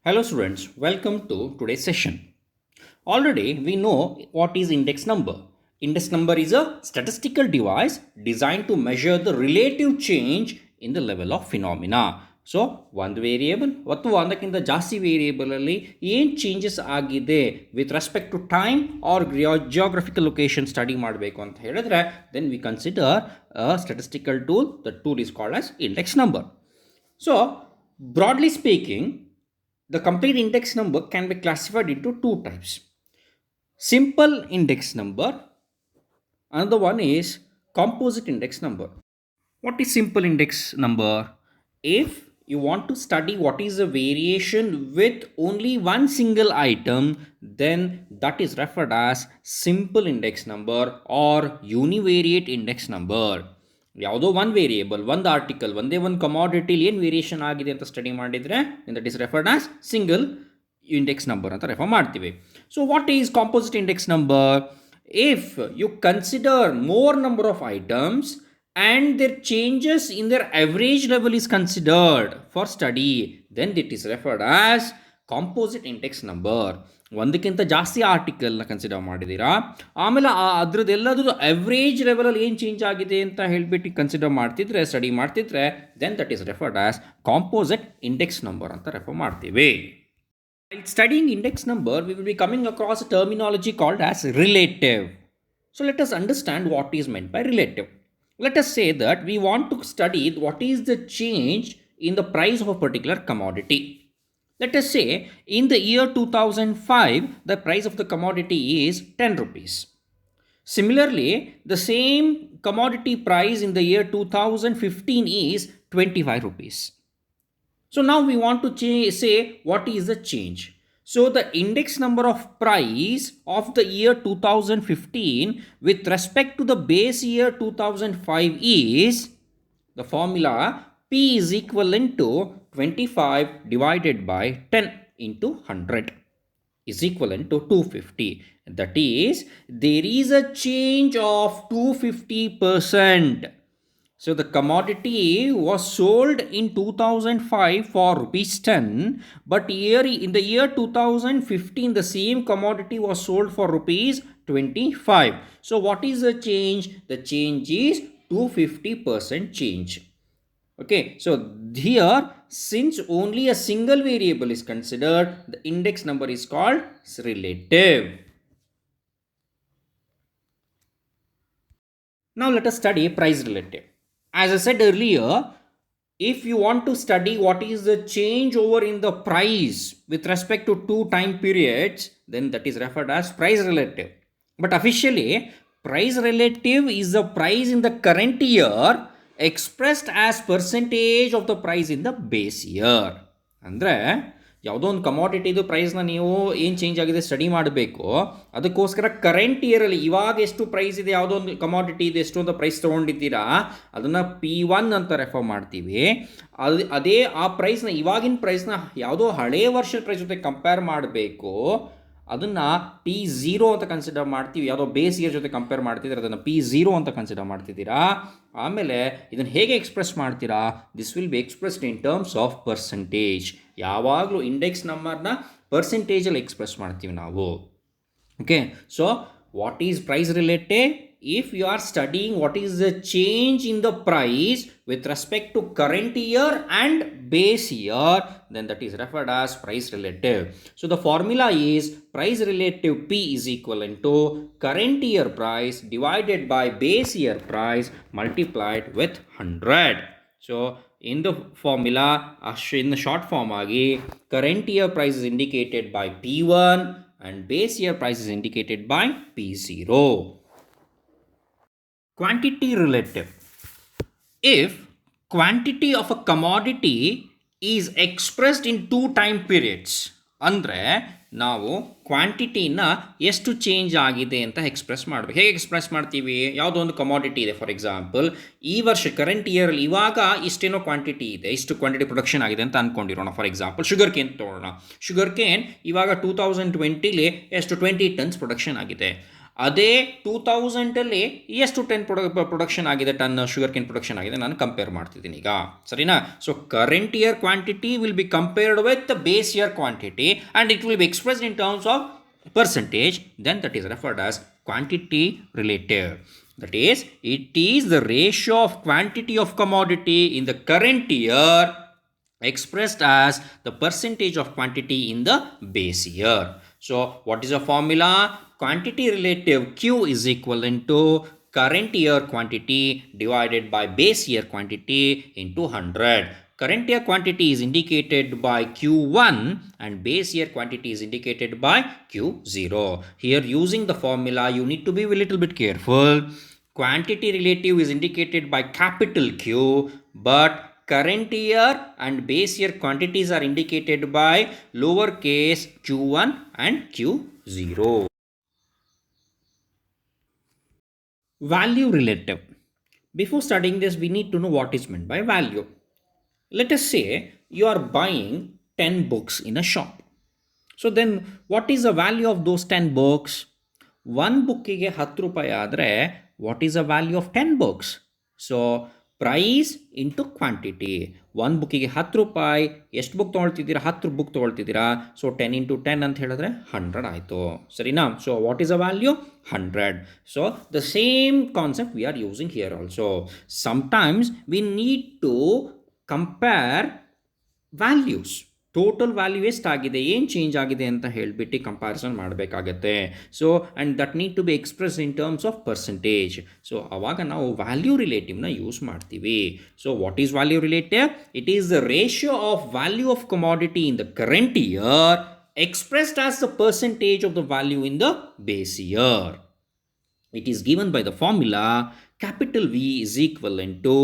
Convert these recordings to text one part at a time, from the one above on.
Hello students, welcome to today's session. Already we know what is index number. Index number is a statistical device designed to measure the relative change in the level of phenomena. So ಒಂದು variable ಅಥವಾ ಒಂದಕ್ಕಿಂತ ಜಾಸ್ತಿ ವೇರಿಯೇಬಲಲ್ಲಿ ಏನು changes ಆಗಿದೆ with respect to time or geographical location study ಮಾಡಬೇಕು ಅಂತ ಹೇಳಿದ್ರೆ then we consider statistical tool. The tool is called as index number. So broadly speaking, the complete index number can be classified into two types: simple index number, another one is composite index number. What is simple index number? If you want to study what is the variation with only one single item, then that is referred as simple index number or univariate index number. ಯಾವುದೋ ಒಂದು variable, ಒಂದು article, ಒಂದೇ ಒಂದು ಕಮಾಡಿಟಿಲಿ ಏನು variation ಆಗಿದೆ ಅಂತ study ಮಾಡಿದರೆ that is referred as single index number ಅಂತ ರೆಫರ್ ಮಾಡ್ತೀವಿ. So what is composite index number? If you consider more number of items and their changes in their average level is considered for study, then it is referred as composite index number. ಒಂದಕ್ಕಿಂತ ಜಾಸ್ತಿ ಆರ್ಟಿಕಲ್ನ consider ಮಾಡಿದ್ದೀರಾ, ಆಮೇಲೆ ಅದರದ್ದೆಲ್ಲದು average ಲೆವೆಲಲ್ಲಿ ಏನು change ಆಗಿದೆ ಅಂತ ಹೇಳಿಬಿಟ್ಟು consider ಮಾಡ್ತಿದ್ರೆ, ಸ್ಟಡಿ ಮಾಡ್ತಿದ್ರೆ, then that is referred as composite index number ಅಂತ ರೆಫರ್ ಮಾಡ್ತೀವಿ. While studying index number, we will be coming across a terminology called as relative. So let us understand what is meant by relative. Let us say that we want to study what is the change in the price of a particular commodity. Let us say in the year 2005, the price of the commodity is 10 rupees. Similarly, the same commodity price in the year 2015 is 25 rupees. So now we want to say what is the change. So the index number of price of the year 2015 with respect to the base year 2005 is, the formula P is equivalent to 25 divided by 10 into 100 is equivalent to 250. That is, there is a change of 250%. So the commodity was sold in 2005 for rupees 10, but in the year 2015 the same commodity was sold for rupees 25. So what is the change? The change is 250% change. Okay, so here, since only a single variable is considered, the index number is called relative. Now let us study price relative. As I said earlier, if you want to study what is the change over in the price with respect to two time periods, then that is referred as price relative. But officially, price relative is the price in the current year expressed as percentage of the price in the base year. ಅಂದರೆ ಯಾವುದೋ ಒಂದು ಕಮಾಡಿಟಿದು ಪ್ರೈಸ್ನ ನೀವು ಏನು change ಆಗಿದೆ study ಮಾಡಬೇಕು, ಅದಕ್ಕೋಸ್ಕರ current ಇಯರಲ್ಲಿ ಇವಾಗ ಎಷ್ಟು ಪ್ರೈಸ್ ಇದೆ, ಯಾವುದೋ ಒಂದು ಕಮಾಡಿಟಿ ಇದೆ, ಎಷ್ಟು ಅಂತ ಪ್ರೈಸ್ ತೊಗೊಂಡಿದ್ದೀರಾ, ಅದನ್ನು P1 ಅಂತ ರೆಫರ್ ಮಾಡ್ತೀವಿ. ಅದೇ ಆ ಪ್ರೈಸ್ನ, ಇವಾಗಿನ ಪ್ರೈಸ್ನ ಯಾವುದೋ ಹಳೆಯ ವರ್ಷದ ಪ್ರೈಸ್ ಜೊತೆ ಕಂಪೇರ್ ಮಾಡಬೇಕು, ಅದನ್ನು P0 ಅಂತ ಕನ್ಸಿಡರ್ ಮಾಡ್ತೀವಿ. ಯಾವುದೋ ಬೇಸ್ ಇಯರ್ ಜೊತೆ ಕಂಪೇರ್ ಮಾಡ್ತಿದ್ರೆ ಅದನ್ನು P0 ಅಂತ ಕನ್ಸಿಡರ್ ಮಾಡ್ತಿದ್ದೀರಾ. ಆಮೇಲೆ ಇದನ್ನು ಹೇಗೆ ಎಕ್ಸ್ಪ್ರೆಸ್ ಮಾಡ್ತೀರಾ? This will be expressed in terms of percentage. ಯಾವಾಗಲೂ ಇಂಡೆಕ್ಸ್ ನಂಬರ್ನ ಪರ್ಸೆಂಟೇಜಲ್ಲಿ ಎಕ್ಸ್ಪ್ರೆಸ್ ಮಾಡ್ತೀವಿ ನಾವು. Okay, so what is price related? If you are studying what is the change in the price with respect to current year and base year, then that is referred as price relative. So the formula is price relative P is equivalent to current year price divided by base year price multiplied with 100. So in the formula, in the short form agi, current year price is indicated by P1 and base year price is indicated by P0. Quantity relative. If quantity of a commodity is expressed in two time periods, ಅಂದರೆ ನಾವು ಕ್ವಾಂಟಿಟಿನ ಎಷ್ಟು change ಆಗಿದೆ ಅಂತ express ಮಾಡಬೇಕು. ಹೇಗೆ express ಮಾಡ್ತೀವಿ? ಯಾವುದೋ ಒಂದು ಕಮಾಡಿಟಿ ಇದೆ, ಫಾರ್ ಎಕ್ಸಾಂಪಲ್ ಈ ವರ್ಷ ಕರೆಂಟ್ ಇಯರಲ್ಲಿ ಇವಾಗ ಇಷ್ಟೇನೋ ಕ್ವಾಂಟಿಟಿ ಇದೆ, ಇಷ್ಟು ಕ್ವಾಂಟಿಟಿ ಪ್ರೊಡಕ್ಷನ್ ಆಗಿದೆ ಅಂತ ಅಂದ್ಕೊಂಡಿರೋಣ. ಫಾರ್ ಎಕ್ಸಾಂಪಲ್ ಶುಗರ್ ಕೇನ್ ತೊಗೊಳ್ಳೋಣ. ಶುಗರ್ ಕೇನ್ ಇವಾಗ 2020 ಎಷ್ಟು 20 ಟನ್ಸ್ ಪ್ರೊಡಕ್ಷನ್ ಆಗಿದೆ. ಅದೇ 2000ಅಲ್ಲಿ ಎಷ್ಟು ಪ್ರೊಡಕ್ಷನ್ ಆಗಿದೆ, ಟನ್ ಶುಗರ್ ಕೇನ್ ಪ್ರೊಡಕ್ಷನ್ ಆಗಿದೆ ನಾನು ಕಂಪೇರ್ ಮಾಡ್ತಿದ್ದೀನಿ ಈಗ, ಸರಿನಾ? So current year quantity will be compared with the base year quantity and it will be expressed in terms of percentage, then that is referred as quantity relative. That is, it is the ratio of quantity of commodity in the current year expressed as the percentage of quantity in the base year. So what is the formula? Quantity relative Q is equivalent to current year quantity divided by base year quantity into 100. Current year quantity is indicated by Q1 and base year quantity is indicated by Q0. Here using the formula you need to be a little bit careful. Quantity relative is indicated by capital Q, but current year and base year quantities are indicated by lowercase q1 and q0. Value relative. Before studying this, we need to know what is meant by value. Let us say you are buying 10 books in a shop. So then what is the value of those 10 books? One ಬುಕ್ಕಿಗೆ 10 ರೂಪಾಯಿ ಆದರೆ what is the value of 10 books? So price into quantity. ಒಂದು ಬುಕ್ಕಿಗೆ 10 ರೂಪಾಯಿ, ಎಷ್ಟು book ತೊಗೊಳ್ತಿದ್ದೀರಾ? 10 book ತೊಗೊಳ್ತಿದ್ದೀರಾ. So 10 into 10 ಅಂತ ಹೇಳಿದ್ರೆ 100 ಆಯಿತು, ಸರಿನಾ? So what is a value? 100. So the same concept we are using here also. Sometimes we need to compare values. Total value ಎಷ್ಟಾಗಿದೆ, ಏನು ಚೇಂಜ್ ಆಗಿದೆ ಅಂತ ಹೇಳಿಬಿಟ್ಟು ಕಂಪ್ಯಾರಿಸನ್ ಮಾಡಬೇಕಾಗತ್ತೆ. So and that need to be express in terms of percentage. So ಆವಾಗ ನಾವು value ರಿಲೇಟಿವ್ನ use ಮಾಡ್ತೀವಿ. So what is value relative? It is the ratio of value of commodity in the current year expressed as the percentage of the value in the base year. It is given by the formula capital V is equivalent to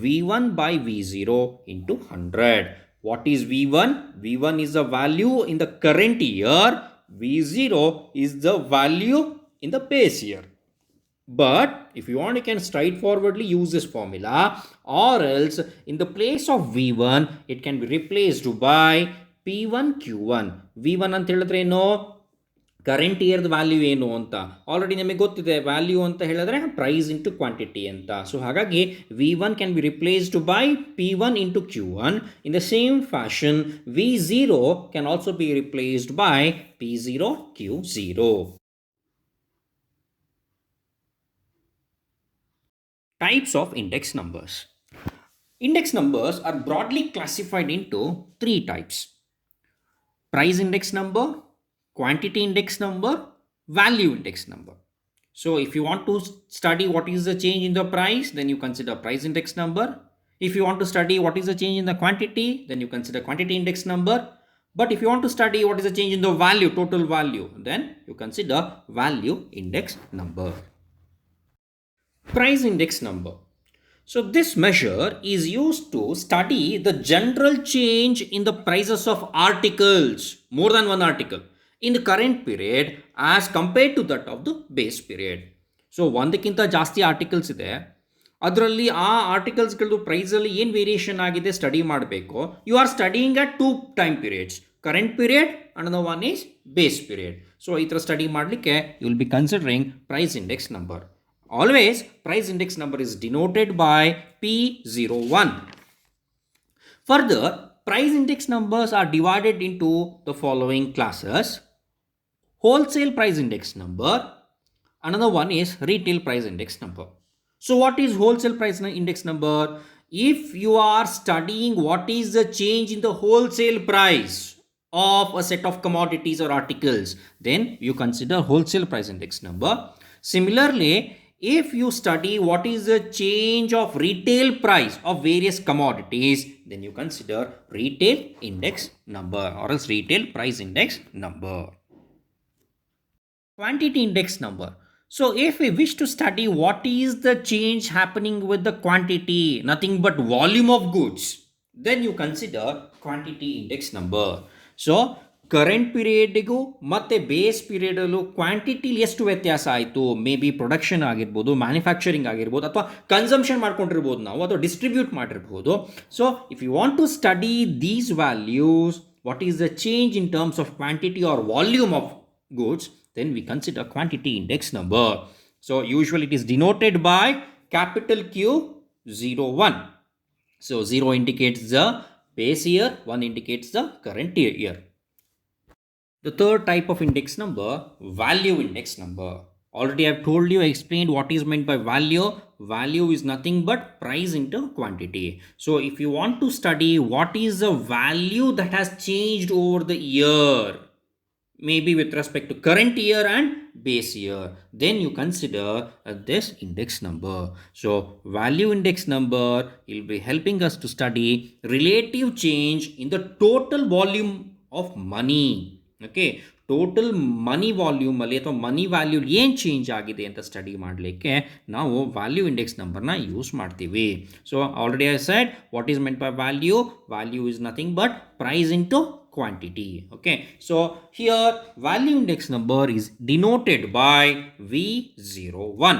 V1 by V0 into 100. What is V1? V1 is the value in the current year. V0 is the value in the base year. But if you want, you can straightforwardly use this formula, or else in the place of V1 it can be replaced by P1 Q1. V1 ಅಂತ ಹೇಳಿದ್ರೆ ಏನು? Current ಇಯರ್ದು value ಏನು ಅಂತ already ನಮಗೆ ಗೊತ್ತಿದೆ. Value ಅಂತ ಹೇಳಿದ್ರೆ price into quantity ಅಂತ. ಸೊ ಹಾಗಾಗಿ V1 can be replaced by P1 into Q1. In the same fashion V0 can also be replaced by P0 Q0. Types of index numbers. Index numbers are broadly classified into 3 types: price index number, quantity index number, value index number. So if you want to study what is the change in the price, then you consider price index number. If you want to study what is the change in the quantity, then you consider quantity index number. But if you want to study what is the change in the value, total value, then you consider value index number. Price index number. So this measure is used to study the general change in the prices of articles, more than one article, in the current period as compared to that of the base period. So ಒಂದಕ್ಕಿಂತ ಜಾಸ್ತಿ articles ಇದೆ, ಅದರಲ್ಲಿ ಆ ಆರ್ಟಿಕಲ್ಸ್ಗಳದ್ದು ಪ್ರೈಸಲ್ಲಿ ಏನು variation ಆಗಿದೆ study ಮಾಡಬೇಕು. You are studying at 2 time periods, current period and one is base period. So ಈ ಥರ ಸ್ಟಡಿ ಮಾಡಲಿಕ್ಕೆ you will be considering price index number. Always price index number is denoted by P01. Further, price index numbers are divided into the following classes: wholesale price index number, another one is retail price index number. So what is wholesale price index number? If you are studying what is the change in the wholesale price of a set of commodities or articles, then you consider wholesale price index number. Similarly, if you study what is the change of retail price of various commodities, then you consider retail index number or else retail price index number. Quantity index number. So if we wish to study what is the change happening with the quantity, nothing but volume of goods, then you consider quantity index number. So current ಪೀರಿಯಡಿಗೂ ಮತ್ತು base ಪೀರಿಯಡಲ್ಲೂ ಕ್ವಾಂಟಿಟಿಲಿ ಎಷ್ಟು ವ್ಯತ್ಯಾಸ ಆಯಿತು, maybe production ಆಗಿರ್ಬೋದು, manufacturing ಆಗಿರ್ಬೋದು, ಅಥವಾ ಕನ್ಸಂಪ್ಷನ್ ಮಾಡ್ಕೊಂಡಿರ್ಬೋದು ನಾವು, ಅಥವಾ ಡಿಸ್ಟ್ರಿಬ್ಯೂಟ್ ಮಾಡಿರ್ಬೋದು. So if you want to study these values, what is the change in terms of quantity or volume of goods, then we consider quantity index number. So usually it is denoted by capital Q 01. So 0 indicates the base year, 1 indicates the current year. The third type of index number, value index number. Already I've told you, I explained what is meant by value. Value is nothing but price into quantity. So if you want to study what is the value that has changed over the year, maybe with respect to current year and base year, then you consider this index number. So value index number will be helping us to study relative change in the total volume of money. Okay, total money volume ಅಲ್ಲಿ ಅಥವಾ ಮನಿ value ಏನು change ಆಗಿದೆ ಅಂತ study ಮಾಡಲಿಕ್ಕೆ ನಾವು value index ನಂಬರ್ನ use ಮಾಡ್ತೀವಿ. So already I said what is meant by value. Value is nothing but price into quantity. Okay, so here value index number is denoted by V01.